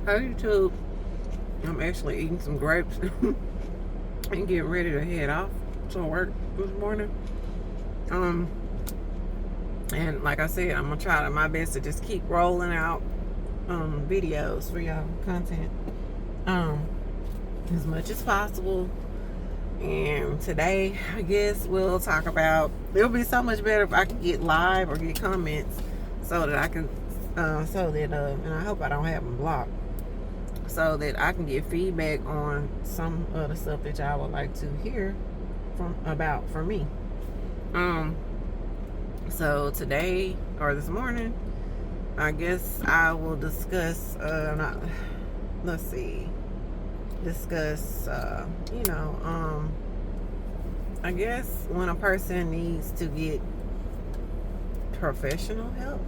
Hi YouTube. I'm actually eating some grapes and getting ready to head off to work this morning. Um, and like I said, I'm gonna try my best to just keep rolling out videos for y'all content um as much as possible. And today, I guess we'll talk about. It'll be so much better if I can get live or get comments so that I can, and I hope I don't have them blocked, so that I can get feedback on some of the stuff that y'all would like to hear from me. Um, so today or this morning, I guess I will discuss. Let's see, discuss. I guess when a person needs to get professional help,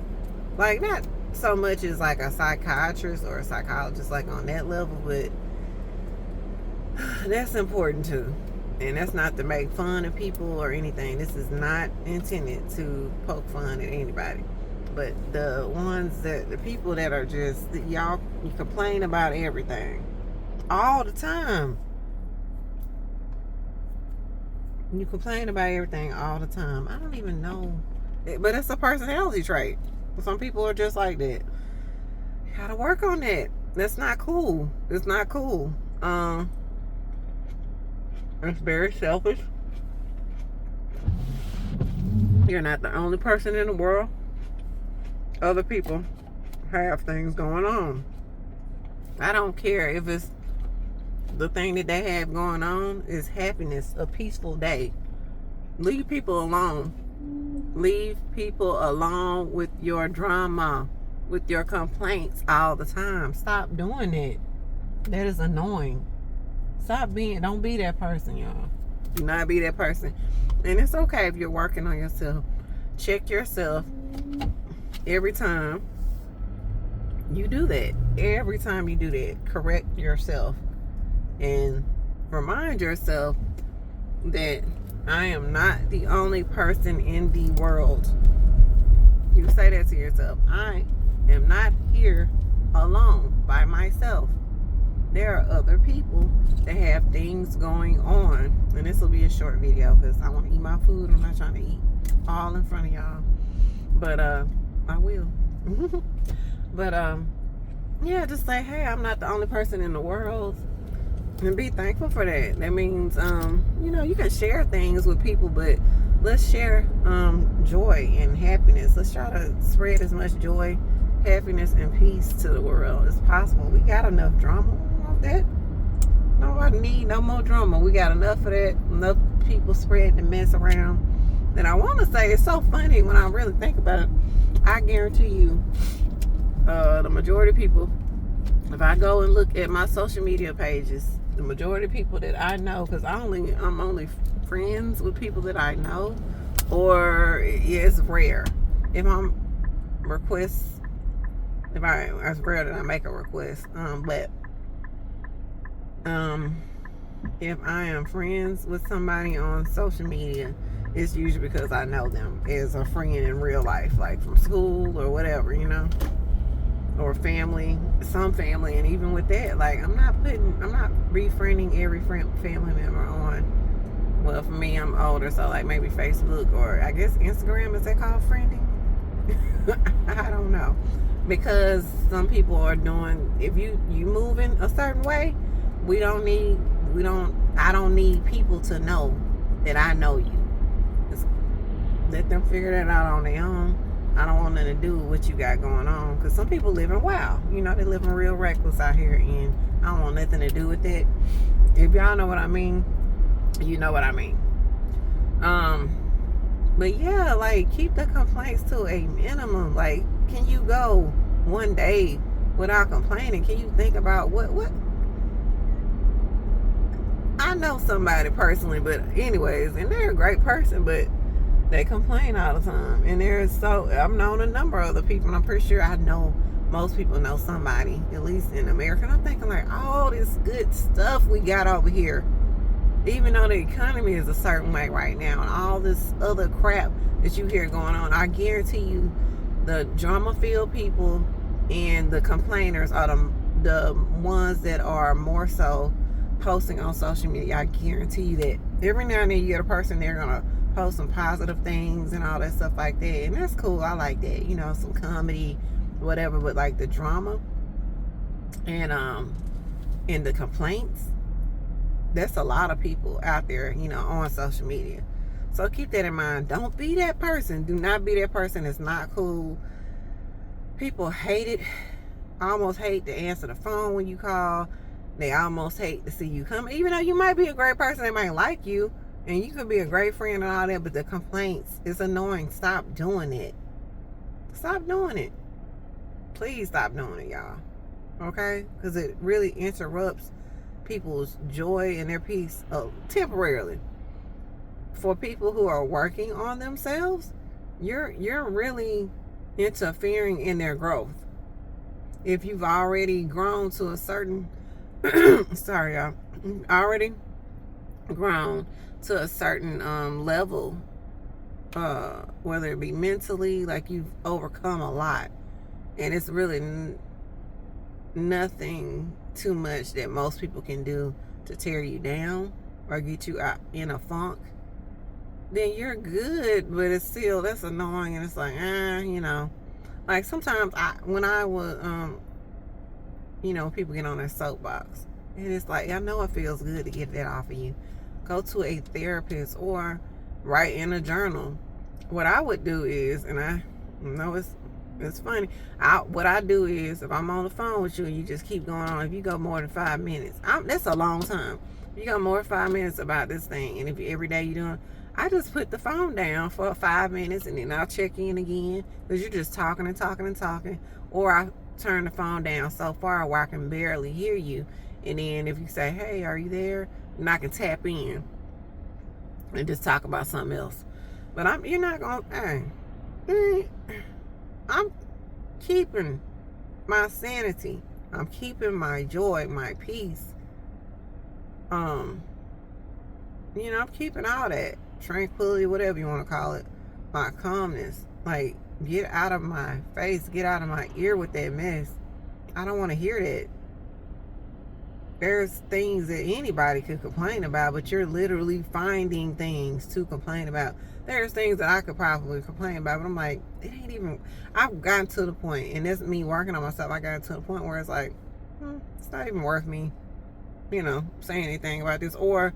like not so much as like a psychiatrist or a psychologist, like on that level, but that's important too. And that's not to make fun of people or anything. This is not intended to poke fun at anybody. But the people that are just, y'all, you complain about everything all the time. You complain about everything all the time. I don't even know. But it's a personality trait. Some people are just like that. You gotta work on that. That's not cool. It's not cool. It's very selfish. You're not the only person in the world. Other people have things going on. I don't care if it's the thing that they have going on is happiness, a peaceful day. Leave people alone. Leave people alone with your drama, with your complaints all the time. Stop doing that. That is annoying. Don't be that person, y'all. Do not be that person. And it's okay if you're working on yourself. Check yourself every time you do that. Every time you do that, correct yourself. And remind yourself that I am not the only person in the world. You say that to yourself. I am not here alone by myself. There are other people that have things going on. And this will be a short video because I want to eat my food. I'm not trying to eat all in front of y'all. But I will. But yeah, just say, hey, I'm not the only person in the world. And be thankful for that. That means, you can share things with people, but let's share joy and happiness. Let's try to spread as much joy, happiness, and peace to the world as possible. We got enough drama. We want that. Nobody need no more drama. We got enough of that. Enough people spreading the mess around. And I want to say, it's so funny when I really think about it. I guarantee you, the majority of people, if I go and look at my social media pages, the majority of people that I know, because I'm only friends with people that I know, or it's rare. It's rare that I make a request. But if I am friends with somebody on social media, it's usually because I know them as a friend in real life, like from school or whatever, or family, some family. And even with that, like, I'm not befriending every family member on, well, for me, I'm older, so like maybe Facebook, or I guess Instagram, is that called friending? I don't know, because some people are doing, if you moving a certain way, I don't need people to know that I know you. Just let them figure that out on their own. I don't want nothing to do with what you got going on, because some people living wild. They living real reckless out here, and I don't want nothing to do with that. If y'all know what I mean, you know what I mean. But yeah, like, keep the complaints to a minimum. Like, can you go one day without complaining? Can you think about what? I know somebody personally, but anyways, and they're a great person, but they complain all the time. And I've known a number of other people, and I'm pretty sure I know most people know somebody, at least in America. And I'm thinking, like, all this good stuff we got over here, even though the economy is a certain way right now, and all this other crap that you hear going on, I guarantee you the drama-filled people and the complainers are the ones that are more so posting on social media, I guarantee you that every now and then you get a person, they're gonna post some positive things and all that stuff like that, and that's cool. I like that, you know, some comedy, whatever. But like the drama and the complaints, that's a lot of people out there, you know, on social media. So keep that in mind. Don't be that person. Do not be that person. It's not cool. People hate it. Almost hate to answer the phone when you call. They almost hate to see you come, even though you might be a great person. They might like you and you could be a great friend and all that, but the complaints is annoying. Stop doing it. Stop doing it. Please stop doing it, y'all. Okay? Because it really interrupts people's joy and their peace temporarily. For people who are working on themselves, you're really interfering in their growth. If you've already grown to a certain sorry y'all, already grown to a certain level, whether it be mentally, like you've overcome a lot, and it's really nothing too much that most people can do to tear you down or get you out in a funk, then you're good. But it's still, that's annoying, and it's like, you know, like sometimes when I was, you know, people get on their soapbox, and it's like, I know it feels good to get that off of you. Go to a therapist or write in a journal. What I would do is, and I know it's funny, what I do is, if I'm on the phone with you and you just keep going on, if you go more than 5 minutes, that's a long time. If you go more than 5 minutes about this thing, and if every day you're doing, I just put the phone down for 5 minutes, and then I'll check in again, because you're just talking and talking and talking. Or I turn the phone down so far where I can barely hear you, and then if you say, hey, are you there, and I can tap in and just talk about something else. But you're not gonna, I'm keeping my sanity, I'm keeping my joy, my peace, you know, I'm keeping all that tranquility, whatever you want to call it, my calmness. Like, get out of my face, get out of my ear with that mess. I don't want to hear that. There's things that anybody could complain about, but you're literally finding things to complain about. There's things that I could probably complain about, but I'm like, it ain't even, I've gotten to the point, and that's me working on myself. I got to the point where it's like, it's not even worth me, you know, saying anything about this, or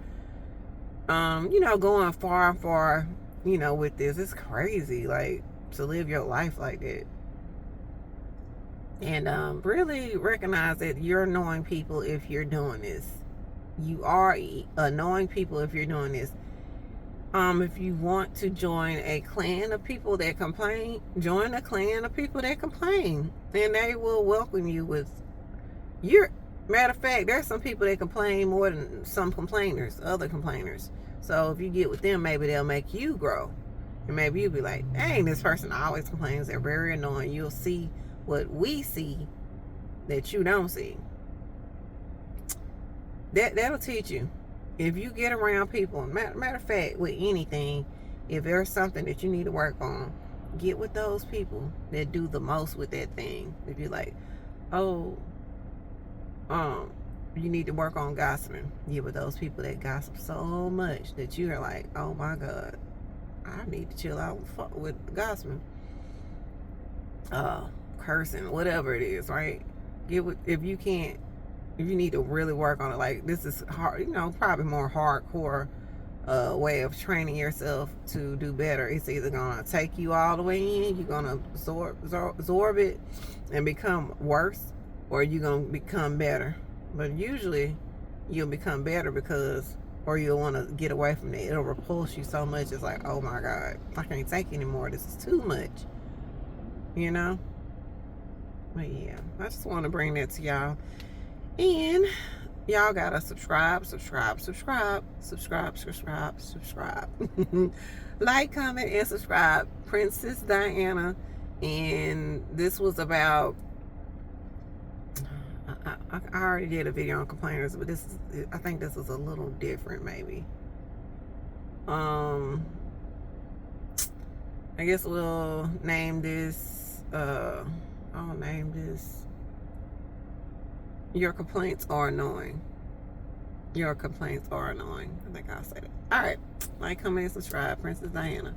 you know, going far, you know, with this. It's crazy, like, to live your life like that. And really recognize that you're annoying people if you're doing this. You are annoying people if you're doing this. If you want to join a clan of people that complain, join a clan of people that complain, and they will welcome you with your. Matter of fact, there's some people that complain more than some complainers, other complainers. So if you get with them, maybe they'll make you grow. And maybe you'll be like, dang, this person always complains. They're very annoying. You'll see what we see that you don't see. That'll teach you. If you get around people, matter of fact, with anything, if there's something that you need to work on, get with those people that do the most with that thing. If you're like, oh, you need to work on gossiping, get with those people that gossip so much that you're like, oh my God, I need to chill out with gossiping, cursing, whatever it is, right? Get with, if you need to really work on it, like, this is hard, you know, probably more hardcore way of training yourself to do better. It's either gonna take you all the way in, you're gonna absorb it and become worse, or you're gonna become better. But usually you'll become better, because, or you'll want to get away from it. It'll repulse you so much. It's like, oh my God, I can't take anymore. This is too much, you know? But yeah, I just want to bring that to y'all. And y'all gotta subscribe. Like, comment, and subscribe. Princess Diana. And this was about, I already did a video on complainers, but I think this is a little different, maybe. I guess we'll name this, I'll name this Your complaints are annoying. Your complaints are annoying. I think I'll say that. All right. Like, comment, and subscribe. Princess Diana.